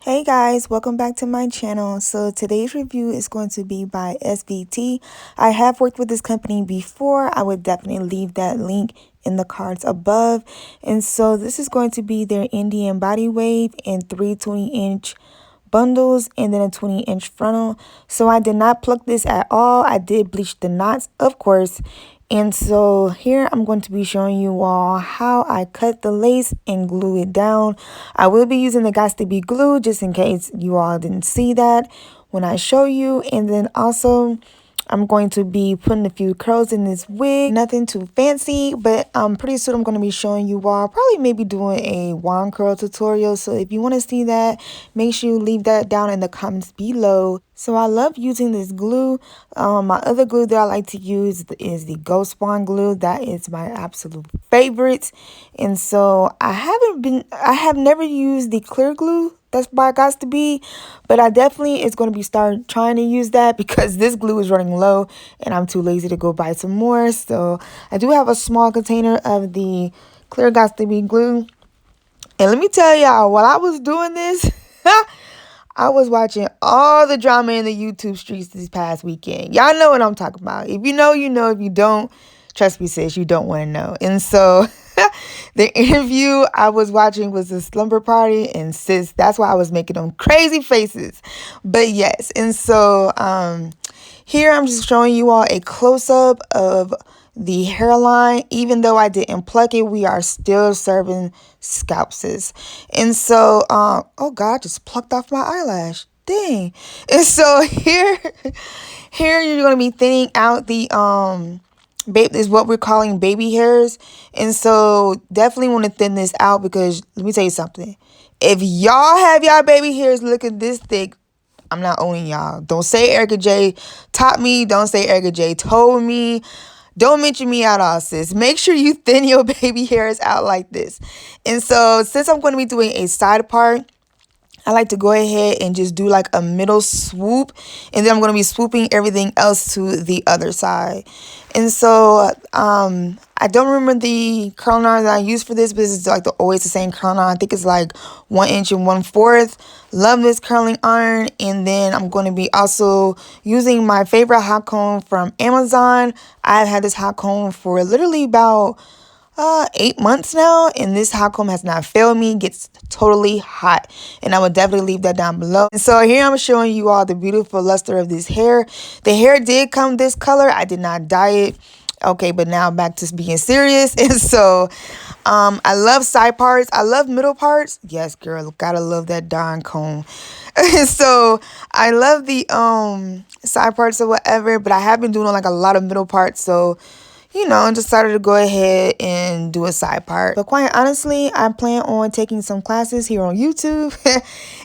Hey guys, welcome back to my channel. So today's review is going to be by SVT. I have worked with this company before. I would definitely leave that link in the cards above. And so this is going to be their Indian body wave in 3 20-inch bundles and then a 20-inch frontal. So I did not pluck this at all. I did bleach the knots, of course. And so here I'm going to be showing you all how I cut the lace and glue it down. I will be using the Waxstick glue just in case you all didn't see that when I show you. And then also I'm going to be putting a few curls in this wig. Nothing too fancy, but pretty soon I'm going to be showing you all, probably maybe doing a wand curl tutorial. So if you want to see that, make sure you leave that down in the comments below. So I love using this glue. My other glue that I like to use is the Ghost Wand glue. That is my absolute favorite. And so I have never used the clear glue. That's by Waxstick, but I definitely is going to be start trying to use that because this glue is running low and I'm too lazy to go buy some more. So I do have a small container of the clear Waxstick glue. And let me tell y'all, while I was doing this, I was watching all the drama in the YouTube streets this past weekend. Y'all know what I'm talking about. If you know, you know. If you don't, trust me, sis, you don't want to know. And so the interview I was watching was a slumber party, and sis, that's why I was making them crazy faces. But yes, and so here I'm just showing you all a close-up of the hairline. Even though I didn't pluck it, we are still serving scalp, sis. And so, oh God, I just plucked off my eyelash. Dang. And so here you're going to be thinning out the is what we're calling baby hairs. And so definitely want to thin this out because let me tell you something. If y'all have y'all baby hairs looking this thick, I'm not owning y'all. Don't say Erika J taught me. Don't say Erika J told me. Don't mention me at all, sis. Make sure you thin your baby hairs out like this. And so since I'm going to be doing a side part, I like to go ahead and just do like a middle swoop, and then I'm going to be swooping everything else to the other side. And so I don't remember the curling iron that I used for this, but this is like always the same curling iron. I think it's like 1 inch and 1/4. Love this curling iron. And then I'm going to be also using my favorite hot comb from Amazon. I've had this hot comb for literally about 8 months now, and this hot comb has not failed me. It gets totally hot, and I would definitely leave that down below. And so here I'm showing you all the beautiful luster of this hair. The hair did come this color. I did not dye it. Okay, but now back to being serious. And so I love side parts. I love middle parts. Yes, girl, gotta love that darn comb. And so I love the side parts or whatever, but I have been doing like a lot of middle parts, so you know, decided to go ahead and do a side part. But quite honestly, I plan on taking some classes here on YouTube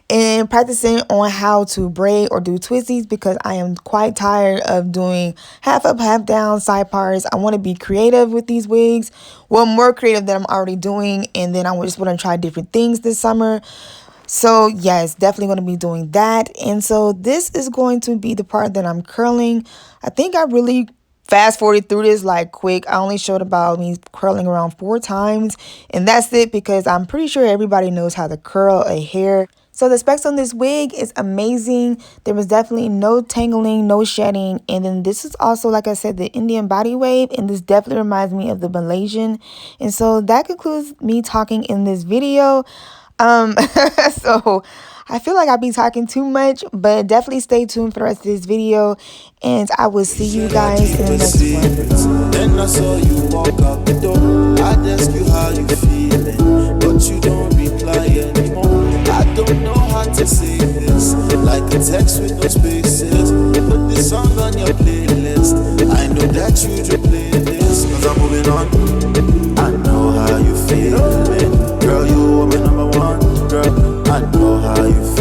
and practicing on how to braid or do twisties because I am quite tired of doing half up, half down side parts. I want to be creative with these wigs. Well, more creative than I'm already doing. And then I just want to try different things this summer. So yes, definitely going to be doing that. And so this is going to be the part that I'm curling. I think I really fast forwarded through this like quick. I only showed about me curling around 4 times, and that's it because I'm pretty sure everybody knows how to curl a hair. So the specs on this wig is amazing. There was definitely no tangling, no shedding. And then this is also, like I said, the Indian body wave, and this definitely reminds me of the Malaysian. And so that concludes me talking in this video. So I feel like I've been talking too much, but definitely stay tuned for the rest of this video, and I will see you guys in the next one. Then I saw you walk out the door. I'd ask you how you feeling, but you don't reply anymore. I don't know how to say this, like a text with no spaces. Put this song on your playlist. I know that you do play this, cause I'm moving on. I know how you feeling, girl, you are my number one, girl. I know how you feel.